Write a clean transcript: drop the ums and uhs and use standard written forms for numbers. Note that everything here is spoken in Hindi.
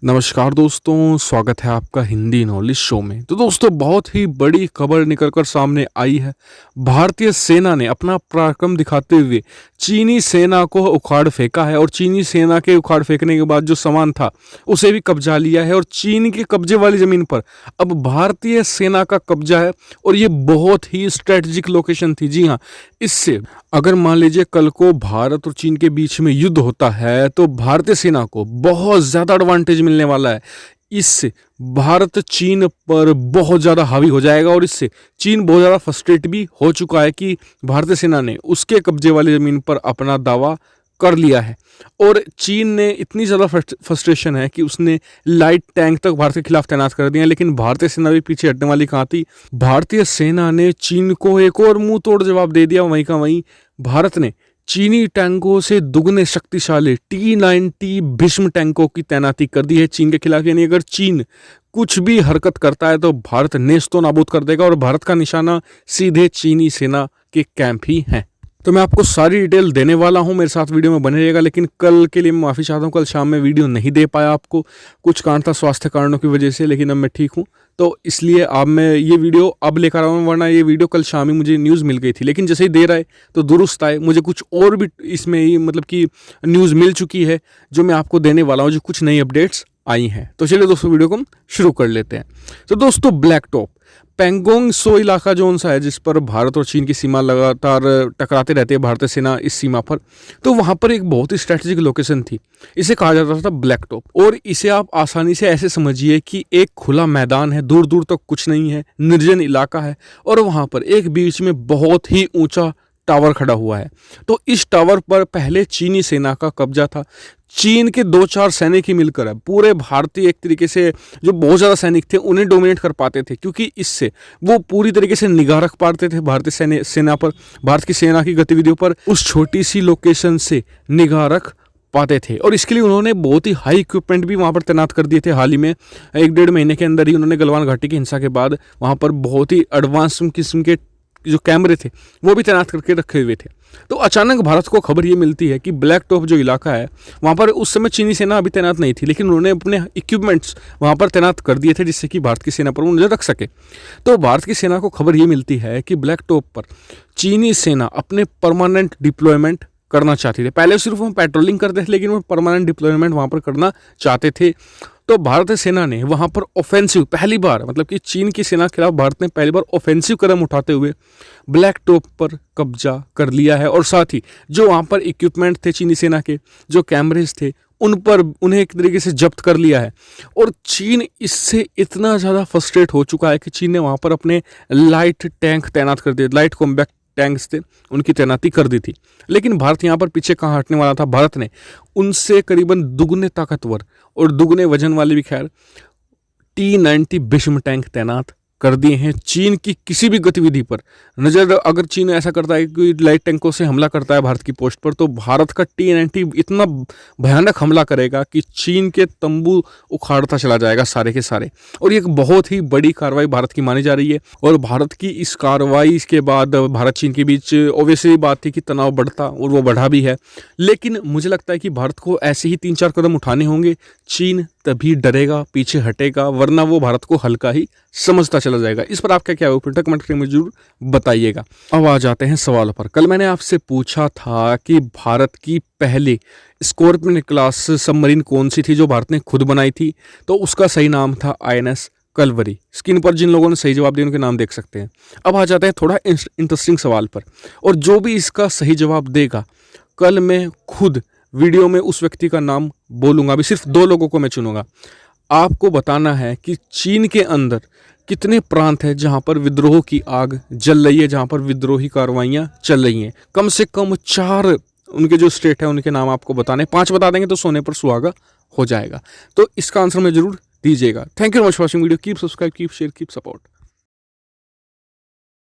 नमस्कार दोस्तों, स्वागत है आपका हिंदी नॉलेज शो में। तो दोस्तों, बहुत ही बड़ी खबर निकलकर सामने आई है। भारतीय सेना ने अपना पराक्रम दिखाते हुए चीनी सेना को उखाड़ फेंका है और चीनी सेना के उखाड़ फेंकने के बाद जो सामान था उसे भी कब्जा लिया है और चीन के कब्जे वाली ज़मीन पर अब भारतीय सेना का कब्जा है और ये बहुत ही स्ट्रेटजिक लोकेशन थी। जी हाँ, इससे अगर मान लीजिए कल को भारत और चीन के बीच में युद्ध होता है तो भारतीय सेना को बहुत ज़्यादा एडवांटेज मिलने वाला है। इससे भारत चीन पर बहुत ज़्यादा हावी हो जाएगा और इससे चीन बहुत ज़्यादा फ्रस्ट्रेट भी हो चुका है कि भारतीय सेना ने उसके कब्जे वाली ज़मीन पर अपना दावा कर लिया है। और चीन ने इतनी ज़्यादा फ्रस्ट्रेशन है कि उसने लाइट टैंक तक भारत के खिलाफ तैनात कर दिए हैं, लेकिन भारतीय सेना भी पीछे हटने वाली कहाँ थी। भारतीय सेना ने चीन को एक और मुंह तोड़ जवाब दे दिया। वहीं का वहीं भारत ने चीनी टैंकों से दुगने शक्तिशाली T-90 भीष्म टैंकों की तैनाती कर दी है चीन के खिलाफ। यानी अगर चीन कुछ भी हरकत करता है तो भारत नेस्तो नाबूद कर देगा और भारत का निशाना सीधे चीनी सेना के कैंप ही है। तो मैं आपको सारी डिटेल देने वाला हूं, मेरे साथ वीडियो में बने रहेगा। लेकिन कल के लिए मैं माफ़ी चाहता हूं, कल शाम में वीडियो नहीं दे पाया आपको, कुछ कारण था स्वास्थ्य कारणों की वजह से, लेकिन अब मैं ठीक हूं तो इसलिए अब मैं ये वीडियो अब लेकर आया हूं। वरना ये वीडियो कल शाम ही मुझे न्यूज़ मिल गई थी, लेकिन जैसे ही देर आए तो दुरुस्त आए। मुझे कुछ और भी इसमें ही मतलब कि न्यूज़ मिल चुकी है जो मैं आपको देने वाला हूँ, जो कुछ नई अपडेट्स आई हैं। तो चलिए दोस्तों, वीडियो को हम शुरू कर लेते हैं। तो दोस्तों, ब्लैक टॉप पैंगोंग सो इलाका जो सा है जिस पर भारत और चीन की सीमा लगातार टकराते रहते हैं भारतीय सेना इस सीमा पर, तो वहाँ पर एक बहुत ही स्ट्रैटेजिक लोकेशन थी। इसे कहा जाता था ब्लैक टॉप और इसे आप आसानी से ऐसे समझिए कि एक खुला मैदान है, दूर दूर तक कुछ नहीं है, निर्जन इलाका है और वहाँ पर एक बीच में बहुत ही ऊंचा टावर खड़ा हुआ है। तो इस टावर पर पहले चीनी सेना का कब्जा था। चीन के 2-4 सैनिक ही मिलकर है पूरे भारतीय एक तरीके से जो बहुत ज़्यादा सैनिक थे उन्हें डोमिनेट कर पाते थे, क्योंकि इससे वो पूरी तरीके से निगाह रख पाते थे भारतीय सेना पर, भारत की सेना की गतिविधियों पर। उस छोटी सी लोकेशन से निगाह रख पाते थे और इसके लिए उन्होंने बहुत ही हाई इक्विपमेंट भी वहाँ पर तैनात कर दिए थे। हाल ही में 1-1.5 महीने के अंदर ही उन्होंने गलवान घाटी की हिंसा के बाद वहाँ पर बहुत ही एडवांस किस्म के जो कैमरे थे वो भी तैनात करके रखे हुए थे। तो अचानक भारत को खबर ये मिलती है कि ब्लैक टॉप जो इलाका है वहाँ पर उस समय चीनी सेना अभी तैनात नहीं थी, लेकिन उन्होंने अपने इक्विपमेंट्स वहाँ पर तैनात कर दिए थे जिससे कि भारत की सेना पर वो नजर रख सके। तो भारत की सेना को खबर ये मिलती है कि ब्लैक टॉप पर चीनी सेना अपने परमानेंट डिप्लॉयमेंट करना चाहती थी। पहले सिर्फ वो पेट्रोलिंग करते थे, लेकिन वो परमानेंट डिप्लॉयमेंट वहाँ पर करना चाहते थे। तो भारतीय सेना ने वहाँ पर ऑफेंसिव पहली बार, मतलब कि चीन की सेना के खिलाफ भारत ने पहली बार ऑफेंसिव कदम उठाते हुए ब्लैक टॉप पर कब्जा कर लिया है और साथ ही जो वहाँ पर इक्विपमेंट थे चीनी सेना के, जो कैमरेज थे, उन पर उन्हें एक तरीके से जब्त कर लिया है। और चीन इससे इतना ज़्यादा फ्रस्ट्रेट हो चुका है कि चीन ने वहाँ पर अपने लाइट टैंक तैनात कर दिए, लाइट कॉम्बैट टैंक्स थे उनकी तैनाती कर दी थी। लेकिन भारत यहाँ पर पीछे कहाँ हटने वाला था। भारत ने उनसे करीबन दुगने ताकतवर और दुगने वजन वाले भी खैर T-90 भीष्म टैंक तैनात कर दिए हैं चीन की किसी भी गतिविधि पर नजर। अगर चीन ऐसा करता है कि लाइट टैंकों से हमला करता है भारत की पोस्ट पर, तो भारत का T-90 इतना भयानक हमला करेगा कि चीन के तंबू उखाड़ता चला जाएगा सारे के सारे। और ये एक बहुत ही बड़ी कार्रवाई भारत की मानी जा रही है और भारत की इस कार्रवाई के बाद भारत चीन के बीच ऑब्वियसली बात थी कि तनाव बढ़ता और वो बढ़ा भी है। लेकिन मुझे लगता है कि भारत को ऐसे ही 3-4 कदम उठाने होंगे। चीन तभी डरेगा, पीछे हटेगा, वरना वो भारत को हल्का ही समझता चला जाएगा। इस पर आपका क्या ओपिनियन कमेंट करके मुझे जरूर बताइएगा। अब आ जाते हैं सवालों पर। कल मैंने आपसे पूछा था कि भारत की पहली स्कॉर्पियन क्लास सबमरीन कौन सी थी जो भारत ने खुद बनाई थी, तो उसका सही नाम था INS कलवरी। स्क्रीन पर जिन लोगों ने सही जवाब दिया उनके नाम देख सकते हैं। अब आ जाते हैं थोड़ा इंटरेस्टिंग सवाल पर, और जो भी इसका सही जवाब देगा कल मैं खुद वीडियो में उस व्यक्ति का नाम बोलूँगा। अभी सिर्फ 2 लोगों को मैं चुनूंगा। आपको बताना है कि चीन के अंदर कितने प्रांत हैं जहां पर विद्रोह की आग जल रही है, जहां पर विद्रोही कार्रवाइयां चल रही हैं। कम से कम 4 उनके जो स्टेट है उनके नाम आपको बताने। 5 बता देंगे तो सोने पर सुहागा हो जाएगा। तो इसका आंसर में जरूर दीजिएगा। Thank you very much for watching video. Keep subscribe, keep share, keep support.